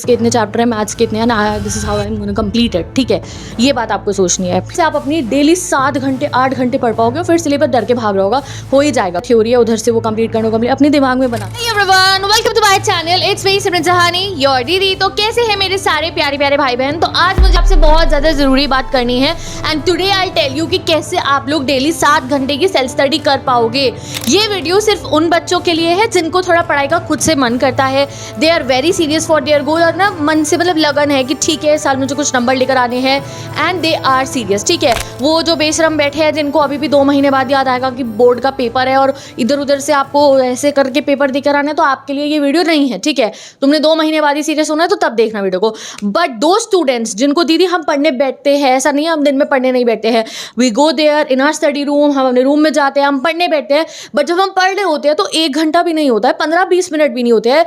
के इतने चैप्टर है, मैथ्स के इतने हैं, this is how I am gonna complete it. ठीक है, ये बात आपको सोचनी है। फिर आप अपनी डेली 7 घंटे 8 घंटे पढ़ पाओगे, फिर सिलेबस डर के भाग रहा होगा, हो ही जाएगा। थ्योरी है, उधर से वो कंप्लीट करना, कंप्लीट अपने दिमाग में बना। Hey everyone, welcome to my channel. It's me Simran Jahani, your दीदी। तो कैसे हैं मेरे सारे प्यारे प्यारे भाई बहन? तो आज मुझे आपसे बहुत ज़्यादा ज़रूरी बात करनी है and today I tell you कि कैसे आप लोग डेली 7 घंटे की सेल्फ स्टडी कर पाओगे। ये वीडियो सिर्फ उन बच्चों के लिए है जिनको थोड़ा पढ़ाई का खुद से मन करता है, they are very serious for their goal, और ना मन से मतलब लगन है कि ठीक है इस साल मुझे कुछ नंबर लेकर आने हैं एंड दे आर सीरियस। ठीक है, वो जो बेशरम बैठे हैं जिनको अभी भी 2 महीने बाद याद आएगा कि बोर्ड का पेपर है और इधर उधर से आपको ऐसे करके पेपर देकर आना है, तो आपके लिए ये वीडियो नहीं है। ठीक है, तुमने 2 महीने बाद ही सीरियस होना है तो तब देखना वीडियो को। बट दो स्टूडेंट्स जिनको दीदी हम पढ़ने बैठते हैं, ऐसा नहीं है हम दिन में पढ़ने नहीं बैठते हैं, we go there in our study room, हम अपने रूम में जाते हैं, हम पढ़ने बैठते हैं, बट जब हम पढ़ रहे होते हैं तो 1 घंटा भी नहीं होता है, 15-20 मिनट भी नहीं होते हैं,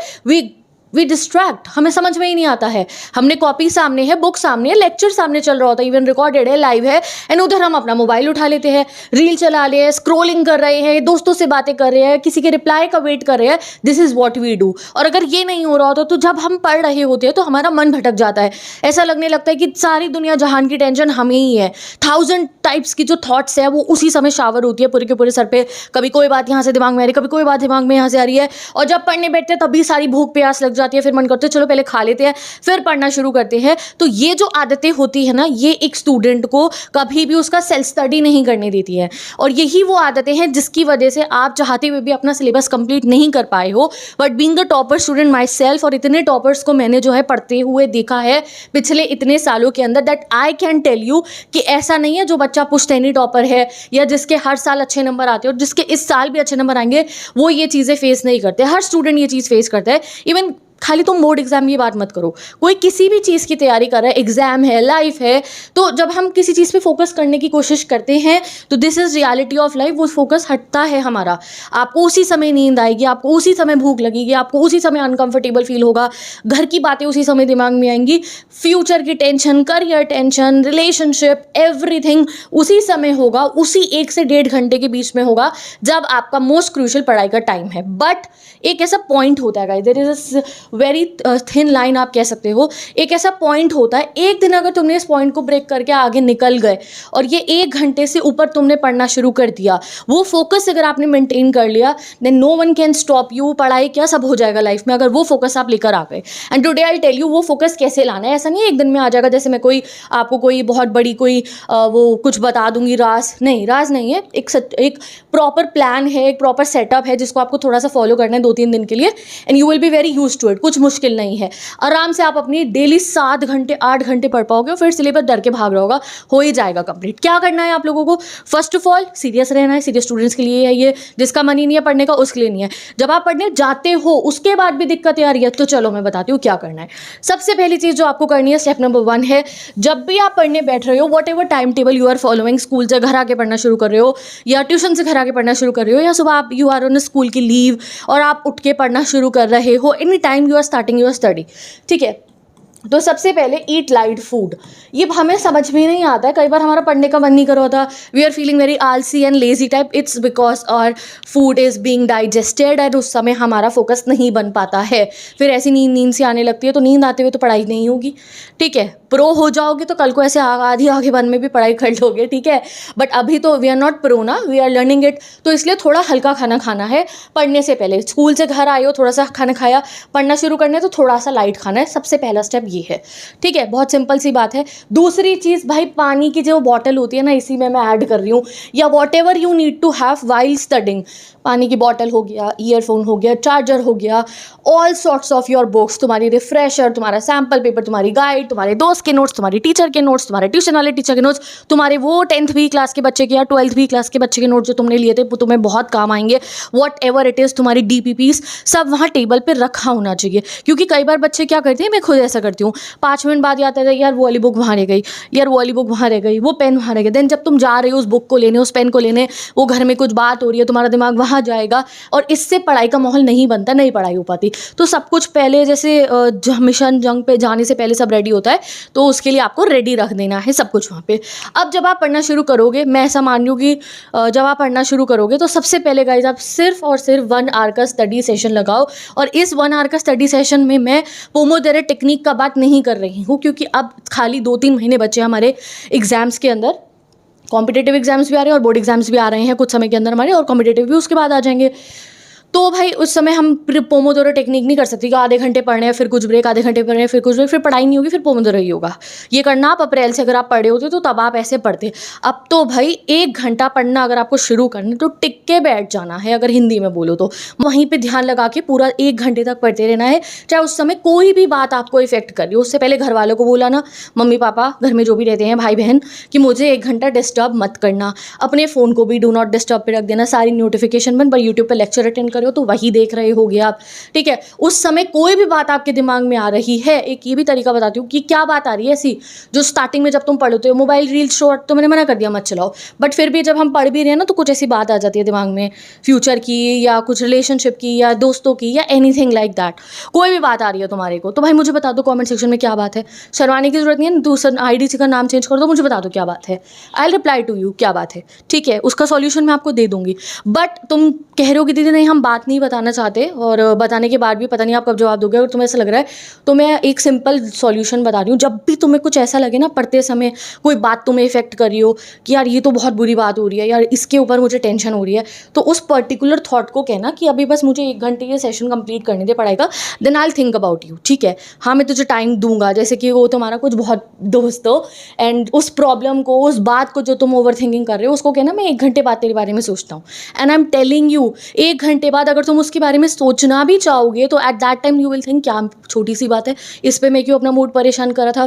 वी डिस्ट्रैक्ट, हमें समझ में ही नहीं आता है। हमने कॉपी सामने है, बुक सामने है, लेक्चर सामने चल रहा होता है, इवन रिकॉर्डेड है, लाइव है, एंड उधर हम अपना मोबाइल उठा लेते हैं, रील चला रहे हैं, स्क्रोलिंग कर रहे हैं, दोस्तों से बातें कर रहे हैं, किसी के रिप्लाई का वेट कर रहे हैं। This is what we do. और अगर ये नहीं हो रहा होता तो जब हम पढ़ रहे होते हैं तो हमारा मन भटक जाता है, ऐसा लगने लगता है कि सारी दुनिया जहान की टेंशन हमें ही है। 1000 टाइप्स की जो थॉट्स है वो उसी समय शावर होती है पूरे के पूरे सर पे। कभी कोई बात यहाँ से दिमाग में आ रही है, कभी कोई बात दिमाग में यहाँ से आ रही है, और जब पढ़ने बैठते हैं तभी सारी भूख प्यास लग जाती है, फिर मन करते है चलो पहले खा लेते हैं फिर पढ़ना शुरू करते हैं। तो ये जो आदतें होती है ना, ये एक स्टूडेंट को कभी भी उसका सेल्फ स्टडी नहीं करने देती है, और यही वो आदतें हैं जिसकी वजह से आप चाहते हुए भी अपना सिलेबस कंप्लीट नहीं कर पाए हो। But being a topper student my self, और इतने टॉपर्स को मैंने जो है पढ़ते हुए देखा है पिछले इतने सालों के अंदर, that I can tell you कि ऐसा नहीं है जो बच्चा पुश्तैनी टॉपर है या जिसके हर साल अच्छे नंबर आते हैं और जिसके इस साल भी अच्छे नंबर आएंगे, वो ये चीज़ें फेस नहीं करते। हर स्टूडेंट ये चीज़ फेस करता है। इवन खाली तुम बोर्ड एग्जाम की बात मत करो, कोई किसी भी चीज़ की तैयारी कर रहा है, एग्जाम है, लाइफ है, तो जब हम किसी चीज़ पे फोकस करने की कोशिश करते हैं तो this is reality of life, वो फोकस हटता है हमारा। आपको उसी समय नींद आएगी, आपको उसी समय भूख लगेगी, आपको उसी समय अनकंफर्टेबल फील होगा, घर की बातें उसी समय दिमाग में आएंगी, फ्यूचर की tension, career tension, relationship, everything उसी समय होगा, उसी 1 से 1.5 घंटे के बीच में होगा जब आपका मोस्ट क्रूशियल पढ़ाई का टाइम है। बट एक ऐसा पॉइंट होता है guys, there is a very thin line आप कह सकते हो, एक ऐसा पॉइंट होता है, एक दिन अगर तुमने इस पॉइंट को ब्रेक करके आगे निकल गए और ये 1 घंटे से ऊपर तुमने पढ़ना शुरू कर दिया, वो फोकस अगर आपने मेंटेन कर लिया, then no one can stop you. पढ़ाई क्या सब हो जाएगा लाइफ में अगर वो फोकस आप लेकर आ गए। And today I tell you वो फोकस कैसे लाना है। ऐसा नहीं है एक दिन में आ जाएगा, जैसे मैं आपको कोई बहुत बड़ी वो कुछ बता दूंगी, राज नहीं है, एक प्रॉपर प्लान है, एक प्रॉपर सेटअप है जिसको आपको थोड़ा सा फॉलो करना है 2-3 दिन के लिए, and you will be very use to it. कुछ मुश्किल नहीं है, आराम से आप अपनी डेली 7 घंटे 8 घंटे पढ़ पाओगे, फिर सिलेबस डर के भाग रहा होगा, हो ही जाएगा कंप्लीट। क्या करना है आप लोगों को? फर्स्ट ऑफ ऑल सीरियस रहना है। सीरियस स्टूडेंट्स के लिए है ये, जिसका मन ही नहीं है पढ़ने का उसके लिए नहीं है। जब आप पढ़ने जाते हो उसके बाद भी दिक्कत आ रही है तो चलो मैं बताती हूँ क्या करना है। सबसे पहली चीज़ जो आपको करनी है, स्टेप नंबर 1 है, जब भी आप पढ़ने बैठ रहे हो, whatever time table you are following, school से घर आके पढ़ना शुरू कर रहे हो या ट्यूशन से घर आके पढ़ना शुरू कर रहे हो, या सुबह आप यू आर ऑन स्कूल की लीव और आप उठ के पढ़ना शुरू कर रहे हो, any time you are starting your study. ठीक है, तो सबसे पहले ईट लाइट फूड। ये हमें समझ में नहीं आता है, कई बार हमारा पढ़ने का मन नहीं कर रहा था, वी आर फीलिंग वेरी आलसी and lazy type, it's because our food is being digested and उस समय हमारा फोकस नहीं बन पाता है। फिर ऐसी नींद सी आने लगती है, तो नींद आते हुए तो पढ़ाई नहीं होगी। ठीक है, प्रो हो जाओगे तो कल को ऐसे आधी आगे बन में भी पढ़ाई कर लोगे। ठीक है, बट अभी तो वी आर नॉट प्रो ना, वी आर लर्निंग इट, तो इसलिए थोड़ा हल्का खाना खाना है पढ़ने से पहले। स्कूल से घर आए हो, थोड़ा सा खाना खाया, पढ़ना शुरू करना है तो थोड़ा सा लाइट खाना है, सबसे पहला स्टेप ये है। ठीक है, बहुत सिंपल सी बात है। दूसरी चीज़ भाई, पानी की जो बॉटल होती है ना, इसी में मैं ऐड कर रही हूँ, या whatever you need to have while studying. पानी की बॉटल हो गया, ईयरफोन हो गया, चार्जर हो गया, all sorts of your books, तुम्हारी रिफ्रेशर, तुम्हारा सैम्पल पेपर, तुम्हारी गाइड, तुम्हारे दोस्त के नोट्स, तुम्हारे टीचर के नोट्स, तुम्हारे ट्यूशन वाले टीचर के नोट्स, तुम्हारे वो 10th क्लास के बच्चे के या 12th क्लास के बच्चे के नोट्स जो तुमने लिए थे, वो तुम्हें बहुत काम आएंगे। वॉट एवर इट इज़, तुम्हारी DPPs सब वहाँ टेबल पर रखा होना चाहिए। क्योंकि कई बार बच्चे क्या करते हैं, मैं खुद ऐसा करती हूँ, करती हूँ, 5 मिनट बाद याद आता है यार वो वाली बुक वहाँ रह गई, यार वो वाली बुक वहाँ रह गई, वो पेन वहाँ रह गया। देन जब तुम जा रहे हो उस बुक को लेने, उस पेन को लेने, वो घर में कुछ बात हो रही है, तुम्हारा दिमाग वहाँ जाएगा और इससे पढ़ाई का माहौल नहीं बनता, नहीं पढ़ाई हो पाती। तो सब कुछ पहले जैसे मिशन जंग पे जाने से पहले सब रेडी होता है, तो उसके लिए आपको रेडी रख देना है सब कुछ वहाँ पे। अब जब आप पढ़ना शुरू करोगे, मैं ऐसा मान लूँ कि जब आप पढ़ना शुरू करोगे तो सबसे पहले गाइज आप सिर्फ और सिर्फ 1 आवर का स्टडी सेशन लगाओ। और इस 1 आवर का स्टडी सेशन में मैं पोमोडोरो टेक्निक का बात नहीं कर रही हूँ, क्योंकि अब खाली 2-3 महीने बचे हमारे एग्जाम्स के अंदर। कॉम्पिटेटिव एग्जाम्स भी आ रहे हैं और बोर्ड एग्जाम्स भी आ रहे हैं कुछ समय के अंदर हमारे, और कॉम्पिटेटिव भी उसके बाद आ जाएंगे। तो भाई उस समय हम पोमोडोरो टेक्निक नहीं कर सकते कि आधे घंटे पढ़ने हैं फिर कुछ ब्रेक, आधे घंटे पढ़ने हैं फिर कुछ ब्रेक, फिर पढ़ाई नहीं होगी, फिर पोमोडोरो ही होगा। ये करना आप अप्रैल से अगर आप पढ़े होते तो तब आप ऐसे पढ़ते। अब तो भाई 1 घंटा पढ़ना अगर आपको शुरू करना तो टिक के बैठ जाना है, अगर हिंदी में बोलो तो वहीं पर ध्यान लगा के पूरा 1 घंटे तक पढ़ते रहना है। चाहे उस समय कोई भी बात आपको इफेक्ट कर रही हो, उससे पहले घर वालों को बोला ना, मम्मी पापा घर में जो भी रहते हैं, भाई बहन, कि मुझे 1 घंटा डिस्टर्ब मत करना। अपने फ़ोन को भी डू नॉट डिस्टर्ब पे रख देना, सारी नोटिफिकेशन बंद। पर यूट्यूब पर लेक्चर अटेंड करो तो वही देख रहे होगे आप, ठीक है। उस समय कोई भी बात आपके दिमाग में आ रही है, एक ये भी तरीका बताती हूँ कि क्या बात आ रही है ऐसी जो स्टार्टिंग में जब तुम पढ़ते हो, मोबाइल रील शॉर्ट तो मैंने मना कर दिया मत चलाओ, बट फिर भी जब हम पढ़ भी रहे हैं ना तो कुछ ऐसी बात आ जाती है दिमाग में, फ्यूचर की या कुछ रिलेशनशिप की या दोस्तों की या एनीथिंग लाइक दैट। कोई भी बात आ रही है तुम्हारे को तो भाई मुझे बता दो कॉमेंट सेक्शन में क्या बात है। शर्माने की जरूरत नहीं है, दूसरा IDC का नाम चेंज कर दो, मुझे बता दो क्या बात है, I will reply to you क्या बात है, ठीक है। उसका सॉल्यूशन मैं आपको दे दूंगी। बट तुम कह रहे हो कि दीदी नहीं हम बात नहीं बताना चाहते, और बताने के बाद भी पता नहीं आप कब जवाब दोगे। अगर तुम्हें ऐसा लग रहा है तो मैं एक सिंपल सॉल्यूशन बता रही हूँ। जब भी तुम्हें कुछ ऐसा लगे ना पढ़ते समय कोई बात तुम्हें इफेक्ट कर रही हो कि यार ये तो बहुत बुरी बात हो रही है, यार इसके ऊपर मुझे टेंशन हो रही है, तो उस पर्टिकुलर थॉट को कहना कि अभी बस मुझे 1 घंटे ये सेशन कंप्लीट करने दे पढ़ाई का, then I will think about you, ठीक है। हाँ मैं तुझे टाइम दूंगा, जैसे कि वो तुम्हारा कुछ बहुत दोस्त हो एंड उस प्रॉब्लम को, उस बात को जो तुम ओवर थिंकिंग कर रहे हो उसको कहना मैं 1 घंटे बाद तेरे बारे में सोचता हूँ। And I am telling you 1 घंटे बाद अगर तुम उसके बारे में सोचना भी चाहोगे तो at that time you will think क्या छोटी सी बात है, इस पे मैं क्यों अपना मूड परेशान करा था।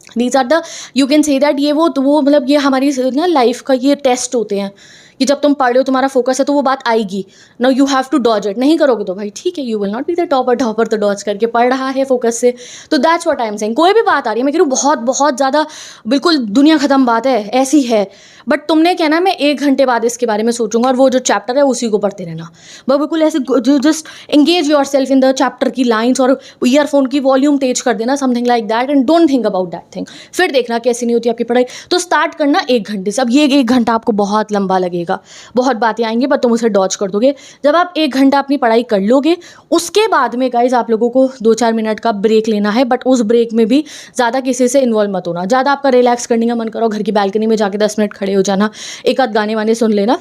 These are the, you can say that ये वो मतलब ये हमारी ना लाइफ का ये टेस्ट होते हैं कि जब तुम पढ़ रहे हो तुम्हारा फोकस है तो वो बात आएगी। Now you have to dodge it. नहीं करोगे तो भाई ठीक है, you will not be the topper तो डॉज करके पढ़ रहा है फोकस से। तो that's what I am saying. कोई भी बात आ रही है, मैं कह रही हूँ बहुत बहुत ज़्यादा बिल्कुल दुनिया ख़त्म बात है ऐसी है, बट तुमने कहना मैं 1 घंटे बाद इसके बारे में सोचूंगा और वो जो चैप्टर है उसी को पढ़ते रहना। बिल्कुल ऐसे just engage your self in the chapter की लाइन्स और ईयरफोन की वॉल्यूम तेज कर देना, something like that, and don't think about that thing. फिर देखना कैसी नहीं होती आपकी पढ़ाई। तो स्टार्ट करना 1 घंटे से। अब ये 1 घंटा आपको बहुत लंबा लगेगा, बहुत बातें आएंगी पर तुम उसे डॉज कर दोगे। जब आप 1 घंटा अपनी पढ़ाई कर लोगे उसके बाद में गाइज आप लोगों को 2-4 मिनट का ब्रेक लेना है, बट उस ब्रेक में भी ज़्यादा किसी से इन्वॉल्व मत होना। ज़्यादा आपका रिलैक्स करने का मन करो, घर की बालकनी में जाके 10 मिनट खड़े हो जाना, एक आध गाने वाने सुन लेना।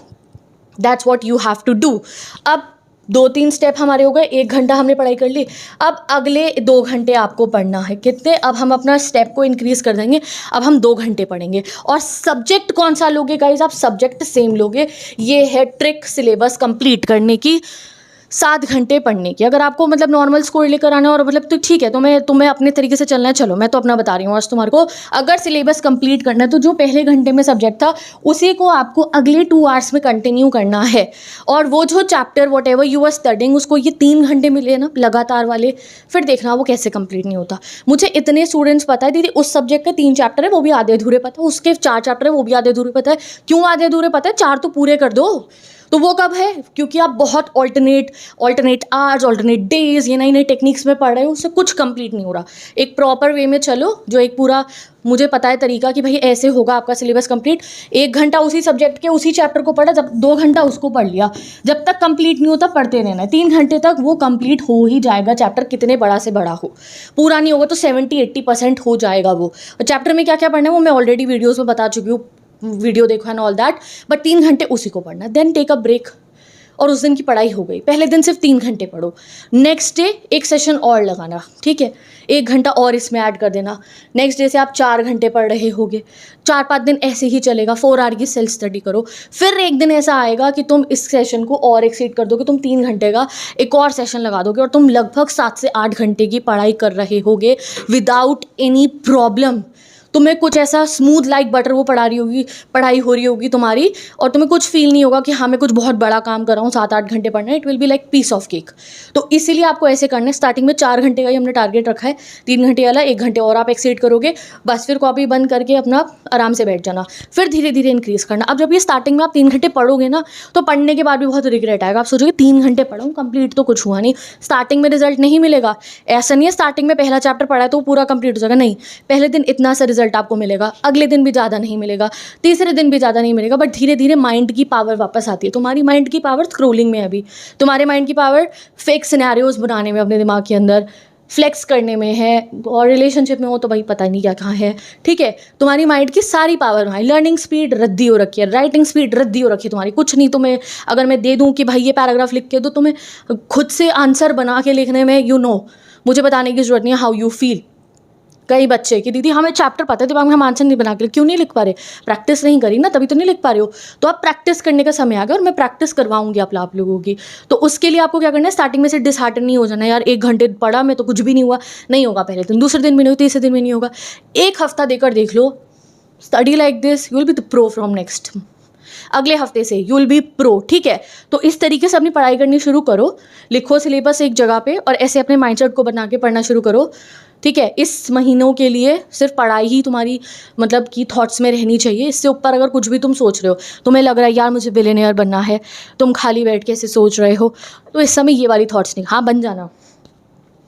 That's what you have to do. अब 2-3 स्टेप हमारे हो गए, 1 घंटा हमने पढ़ाई कर ली। अब अगले 2 घंटे आपको पढ़ना है। कितने? अब हम अपना स्टेप को इंक्रीज़ कर देंगे, अब हम 2 घंटे पढ़ेंगे। और सब्जेक्ट कौन सा लोगे गाइज? आप सब्जेक्ट सेम लोगे। ये है ट्रिक सिलेबस कंप्लीट करने की, 7 घंटे पढ़ने की। अगर आपको मतलब नॉर्मल स्कोर लेकर आना और मतलब तो ठीक है, तो तुम्हें अपने तरीके से चलना है, चलो मैं तो अपना बता रही हूँ आज तुम्हारे को। अगर सिलेबस कंप्लीट करना है तो जो पहले घंटे में सब्जेक्ट था उसी को आपको अगले 2 आवर्स में कंटिन्यू करना है। और वो जो chapter whatever you are studying उसको ये 3 घंटे मिले ना लगातार वाले, फिर देखना वो कैसे कंप्लीट नहीं होता। मुझे इतने स्टूडेंट्स पता है दीदी उस सब्जेक्ट के 3 चैप्टर है वो भी आधे अधूरे पता है, उसके 4 चैप्टर है वो भी आधे अधूरे पता है। क्यों आधे अधूरे पता है? 4 तो पूरे कर दो। तो वो कब है? क्योंकि आप बहुत ऑल्टरनेट आवर्स, ऑल्टरनेट डेज, ये नई नई टेक्निक्स में पढ़ रहे हो, उससे कुछ कंप्लीट नहीं हो रहा। एक प्रॉपर वे में चलो, जो एक पूरा मुझे पता है तरीका कि भाई ऐसे होगा आपका सिलेबस कंप्लीट। 1 घंटा उसी सब्जेक्ट के उसी चैप्टर को पढ़ा, जब 2 घंटा उसको पढ़ लिया, जब तक कंप्लीट नहीं होता पढ़ते रहना है। 3 घंटे तक वो कंप्लीट हो ही जाएगा चैप्टर, कितने बड़ा से बड़ा हो। पूरा नहीं होगा तो 70-80% हो जाएगा वो। और चैप्टर में क्या क्या पढ़ना है वो मैं ऑलरेडी वीडियोज़ में बता चुकी हूँ, वीडियो देखो एंड ऑल दैट। बट 3 घंटे उसी को पढ़ना, देन टेक अ ब्रेक और उस दिन की पढ़ाई हो गई। पहले दिन सिर्फ 3 घंटे पढ़ो, नेक्स्ट डे एक सेशन और लगाना, ठीक है, 1 घंटा और इसमें ऐड कर देना। नेक्स्ट डे से आप 4 घंटे पढ़ रहे होगे, 4-5 दिन ऐसे ही चलेगा। 4 आवर की सेल्फ स्टडी करो। फिर एक दिन ऐसा आएगा कि तुम इस सेशन को और एक्सीड कर दोगे, तुम 3 घंटे का एक और सेशन लगा दोगे और तुम लगभग 7 से 8 घंटे की पढ़ाई कर रहे होगे विदाउट एनी प्रॉब्लम। तुम्हें कुछ ऐसा स्मूथ लाइक बटर वो पढ़ाई हो रही होगी तुम्हारी, और तुम्हें कुछ फील नहीं होगा कि हाँ मैं कुछ बहुत बड़ा काम कर रहा हूँ, 7-8 घंटे पढ़ना है। It will be like piece of cake. तो इसीलिए आपको ऐसे करना है। स्टार्टिंग में 4 घंटे का ही हमने टारगेट रखा है, 3 घंटे वाला, 1 घंटे और आप एक्सीड करोगे, बस फिर कॉपी बंद करके अपना आराम से बैठ जाना। फिर धीरे धीरे इंक्रीज़ करना। अब जब ये स्टार्टिंग में आप 3 घंटे पढ़ोगे ना, तो पढ़ने के बाद भी बहुत रिग्रेट आएगा। आप सोचोगे 3 घंटे पढ़ा हूँ, कंप्लीट तो कुछ हुआ नहीं, स्टार्टिंग में रिजल्ट नहीं मिलेगा। ऐसा नहीं है स्टार्टिंग में पहला चैप्टर पढ़ा है तो वो पूरा कंप्लीट हो जाएगा, नहीं। पहले दिन इतना सा रिजल्ट आपको मिलेगा, अगले दिन भी ज़्यादा नहीं मिलेगा, तीसरे दिन भी ज़्यादा नहीं मिलेगा, बट धीरे धीरे माइंड की पावर वापस आती है। तुम्हारी माइंड की पावर स्क्रोलिंग में है अभी, तुम्हारे माइंड की पावर फेक सिनेरियोज बनाने में, अपने दिमाग के अंदर फ्लेक्स करने में है, और रिलेशनशिप में हो तो भाई पता नहीं क्या कहाँ है, ठीक है। तुम्हारी माइंड की सारी पावर वहाँ, लर्निंग स्पीड रद्दी हो रखी है, राइटिंग स्पीड रद्दी हो रखी है तुम्हारी। कुछ नहीं, तुम्हें अगर मैं दे दूँ कि भाई ये पैराग्राफ लिख के, तो तुम्हें खुद से आंसर बना के लिखने में मुझे बताने की जरूरत नहीं है हाउ यू फील। कई बच्चे कि दीदी हमें चैप्टर पता है, दिमाग में हम आंसर नहीं बना के, क्यों नहीं लिख पा रहे? प्रैक्टिस नहीं करी ना, तभी तो नहीं लिख पा रहे हो। तो आप प्रैक्टिस करने का समय आ गया, और मैं प्रैक्टिस करवाऊंगी आप लोगों की। तो उसके लिए आपको क्या करना है, स्टार्टिंग में से डिसहार्टन नहीं हो जाना, यार 1 घंटे पढ़ा मैं तो कुछ भी नहीं हुआ। नहीं होगा पहले दिन, दूसरे दिन भी नहीं होगा, तीसरे दिन भी नहीं होगा। 1 हफ्ता देकर देख लो। Study like this, you will be the pro from next. अगले हफ्ते से यू विल बी प्रो, ठीक है। तो इस तरीके से अपनी पढ़ाई करनी शुरू करो। लिखो सिलेबस एक जगह पे, और ऐसे अपने माइंडसेट को बना के पढ़ना शुरू करो, ठीक है। इस महीनों के लिए सिर्फ पढ़ाई ही तुम्हारी मतलब कि थॉट्स में रहनी चाहिए। इससे ऊपर अगर कुछ भी तुम सोच रहे हो, तुम्हें लग रहा है यार मुझे बिलियनियर बनना है, तुम खाली बैठ के ऐसे सोच रहे हो, तो इस समय ये वाली थॉट्स नहीं। हाँ, बन जाना।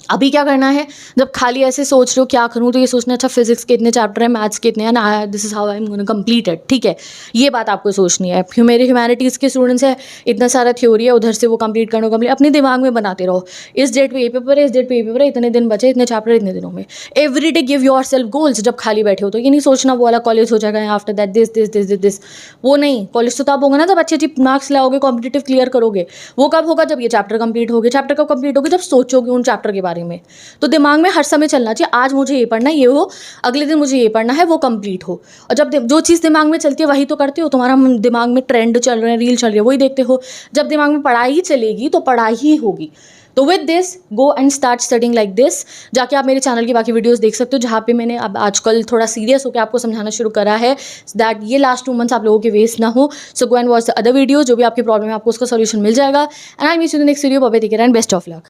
अभी क्या करना है, जब खाली ऐसे सोच रहे हो क्या करूँ, तो ये सोचना अच्छा फिजिक्स के इतने चैप्टर हैं, मैथ्स के इतने हैं ना, this is how I am gonna complete it, ठीक है। ये बात आपको सोचनी है। मेरे ह्यूमैनिटीज़ के स्टूडेंट्स हैं, इतना सारा थ्योरी है, उधर से वो कंप्लीट करना, अपने दिमाग में बनाते रहो। इस डेट पे ये पेपर है, इस डेट पे ये पेपर है, इतने दिन बचे, इतने चैप्टर इतने दिनों में। Every day give your self goals. जब खाली बैठे हो तो ये नहीं सोचना वो वाला कॉलेज हो जाएगा after that this this this this, वो नहीं। कॉलेज तो तब होगा ना जब अच्छे अच्छे मार्क्स लाओगे, कॉम्पिटिटिव क्लियर करोगे। वो कब होगा, जब ये चैप्टर कंप्लीट हो गए। चैप्टर कब कंप्लीट होगे, जब सोचोगे उन चैप्टर के बारे में। तो दिमाग में हर समय चलना चाहिए, आज मुझे ये पढ़ना है, ये हो, अगले दिन मुझे ये पढ़ना है, वो कंप्लीट हो। और जब जो चीज़ दिमाग में चलती है वही तो करते हो। तुम्हारा दिमाग में ट्रेंड चल रहे हैं, रील चल रही है, वही देखते हो। जब दिमाग में पढ़ाई चलेगी तो पढ़ाई ही होगी। तो with this go and start studying like this. जाके आप मेरे चैनल की बाकी वीडियोस देख सकते हो, जहाँ पे मैंने अब आजकल थोड़ा सीरियस होकर आपको समझाना शुरू करा है, दैट ये लास्ट 2 मंथ्स आप लोगों के वेस्ट ना हो। So go and watch the other video, जो भी आपकी प्रॉब्लम है आपको उसका सोल्यूशन मिल जाएगा। And I meet you in the next video. Bye bye, take care and best of luck.